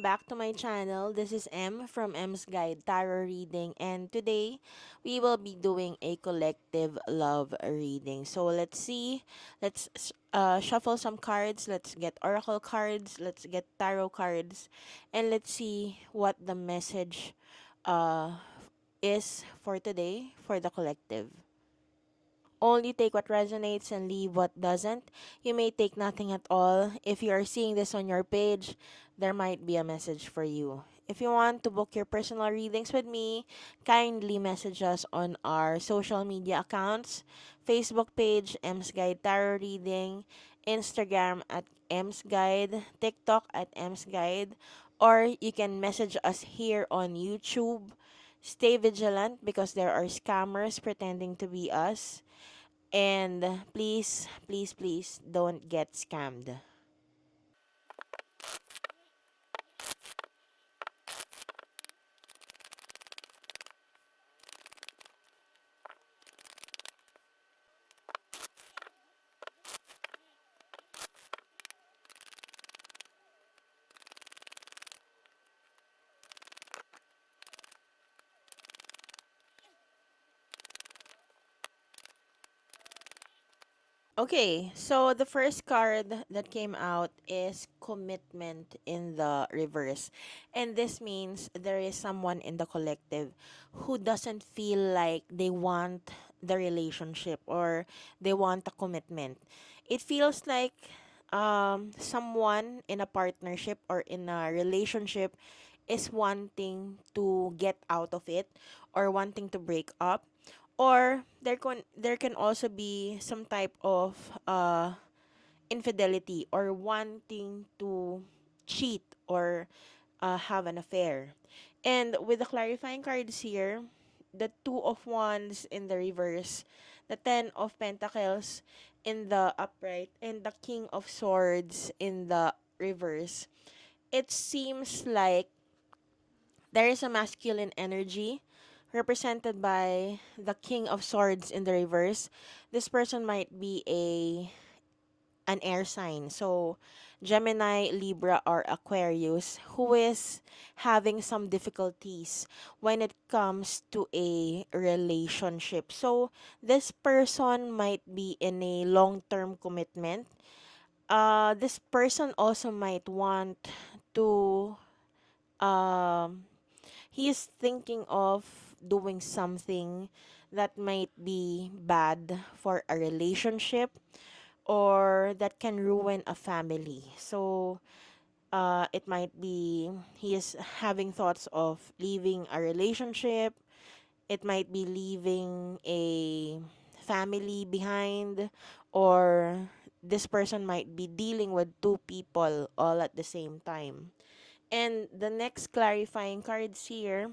back to my channel. This is M from M's Guide Tarot Reading, and today we will be doing a collective love reading. So let's see. Let's shuffle some cards. Let's get oracle cards. Let's get tarot cards, and let's see what the message uh is for today for the collective. Only take what resonates and leave what doesn't. You may take nothing at all. If you are seeing this on your page, there might be a message for you. If you want to book your personal readings with me, kindly message us on our social media accounts: Facebook page, M's Guide Tarot Reading, Instagram at M's Guide, TikTok at M's Guide, or you can message us here on YouTube. Stay vigilant because there are scammers pretending to be us. And please, please, please don't get scammed. Okay, so the first card that came out is commitment in the reverse. And this means there is someone in the collective who doesn't feel like they want the relationship or they want a commitment. It feels like someone in a partnership or in a relationship is wanting to get out of it or wanting to break up, or there can also be some type of infidelity or wanting to cheat or have an affair. And with the clarifying cards here, the two of wands in the reverse, the 10 of pentacles in the upright, and the king of swords in the reverse, it seems like there is a masculine energy represented by the King of Swords in the reverse. This person might be a an air sign. So Gemini, Libra, or Aquarius who is having some difficulties when it comes to a relationship. So this person might be in a long-term commitment. This person also might want to um he is thinking of doing something that might be bad for a relationship or that can ruin a family. So, it might be he is having thoughts of leaving a relationship. It might be leaving a family behind, or this person might be dealing with two people all at the same time. And the next clarifying cards here: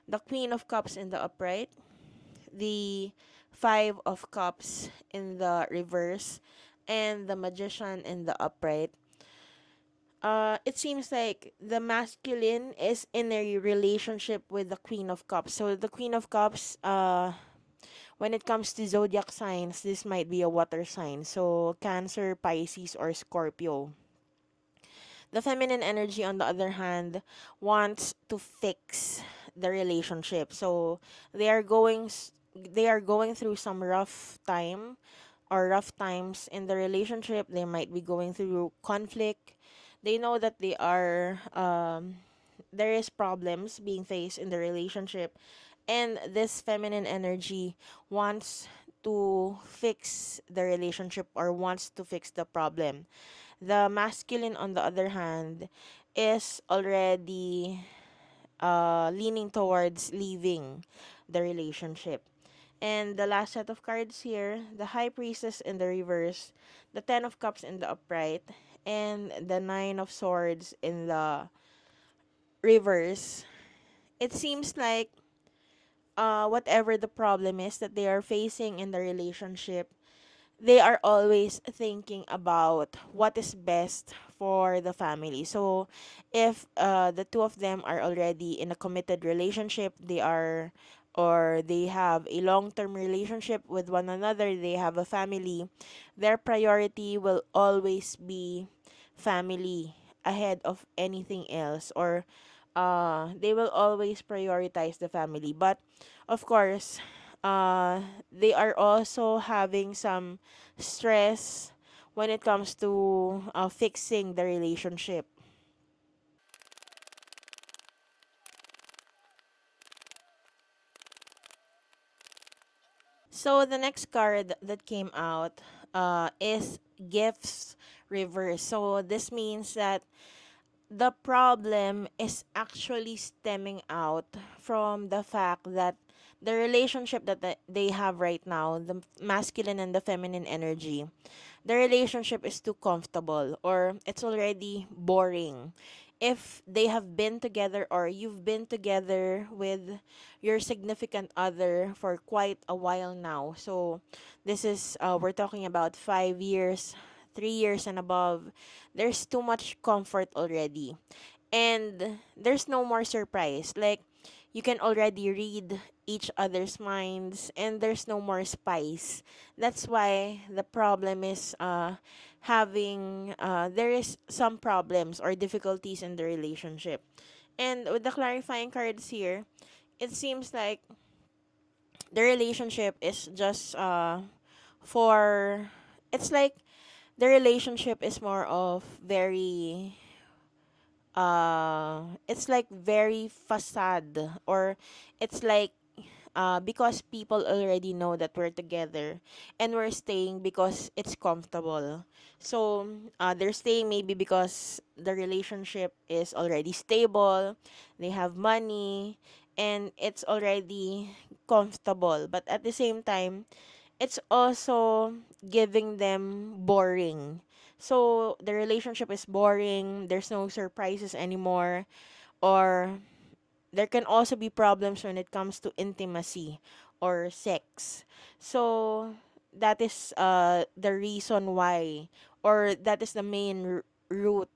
the Queen of Cups in the upright, the Five of Cups in the reverse, and the Magician in the upright. It seems like the masculine is in a relationship with the Queen of Cups. So the Queen of Cups, when it comes to zodiac signs, this might be a water sign. So Cancer, Pisces, or Scorpio. The feminine energy, on the other hand, wants to fix the relationship. So they are going through some rough time or rough times in the relationship. They might be going through conflict. They know that there is problems being faced in the relationship, and this feminine energy wants to fix the relationship or wants to fix the problem. The masculine, on the other hand, is already leaning towards leaving the relationship. And the last set of cards here: the High Priestess in the reverse, the Ten of Cups in the upright, and the Nine of Swords in the reverse. It seems like whatever the problem is that they are facing in the relationship, they are always thinking about what is best for the family. So, if the two of them are already in a committed relationship, they have a long term relationship with one another, they have a family, their priority will always be family ahead of anything else, or they will always prioritize the family. But of course, they are also having some stress when it comes to fixing the relationship. So the next card that came out is gifts reverse. So this means that the problem is actually stemming out from the fact that the relationship that they have right now, the masculine and the feminine energy, the relationship is too comfortable, or it's already boring. If they have been together, or you've been together with your significant other for quite a while now, so this is we're talking about 5 years, 3 years and above, there's too much comfort already, and there's no more surprise. Like, you can already read each other's minds, and there's no more spice. That's why the problem is having there is some problems or difficulties in the relationship. And with the clarifying cards here, it seems like the relationship is just for it's like the relationship is more of very it's like very facade, or it's like because people already know that we're together, and we're staying because it's comfortable. So they're staying maybe because the relationship is already stable, they have money, and it's already comfortable. But at the same time, it's also giving them boring. So the relationship is boring, there's no surprises anymore, or there can also be problems when it comes to intimacy or sex. So that is the reason why, or that is the main root,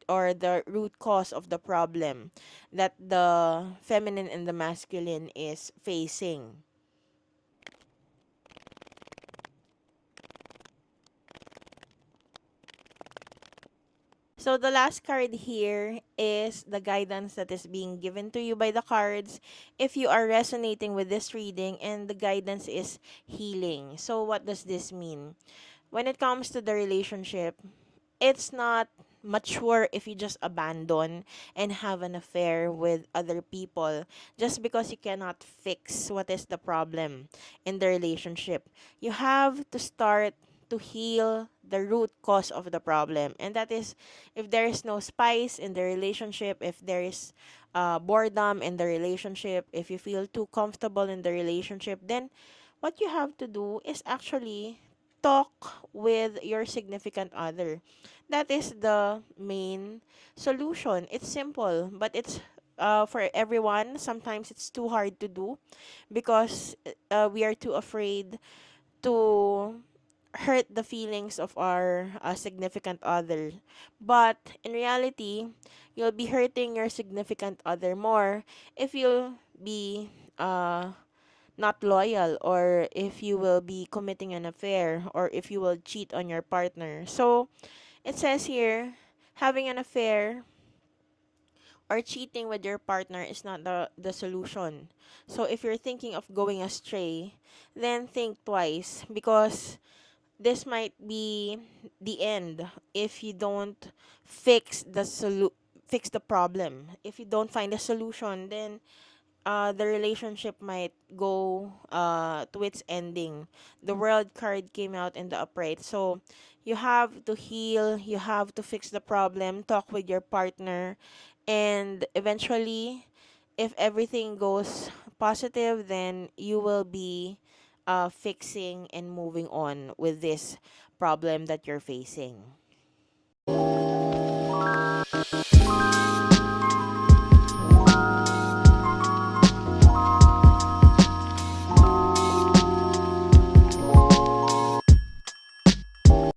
or the root cause of the problem that the feminine and the masculine is facing. So the last card here is the guidance that is being given to you by the cards. If you are resonating with this reading, and the guidance is healing. So what does this mean? When it comes to the relationship, it's not mature if you just abandon and have an affair with other people just because you cannot fix what is the problem in the relationship. You have to start to heal the root cause of the problem, and that is, if there is no spice in the relationship, if there is boredom in the relationship, if you feel too comfortable in the relationship, then what you have to do is actually talk with your significant other. That is the main solution. It's simple, but it's for everyone. Sometimes it's too hard to do because we are too afraid to hurt the feelings of our significant other. But in reality, you'll be hurting your significant other more if you'll be not loyal, or if you will be committing an affair, or if you will cheat on your partner. So it says here, having an affair or cheating with your partner is not the solution. So if you're thinking of going astray, then think twice, because this might be the end if you don't fix the problem. If you don't find a solution, then the relationship might go to its ending. The world card came out in the upright. So you have to heal, you have to fix the problem, talk with your partner, and eventually, if everything goes positive, then you will be fixing and moving on with this problem that you're facing.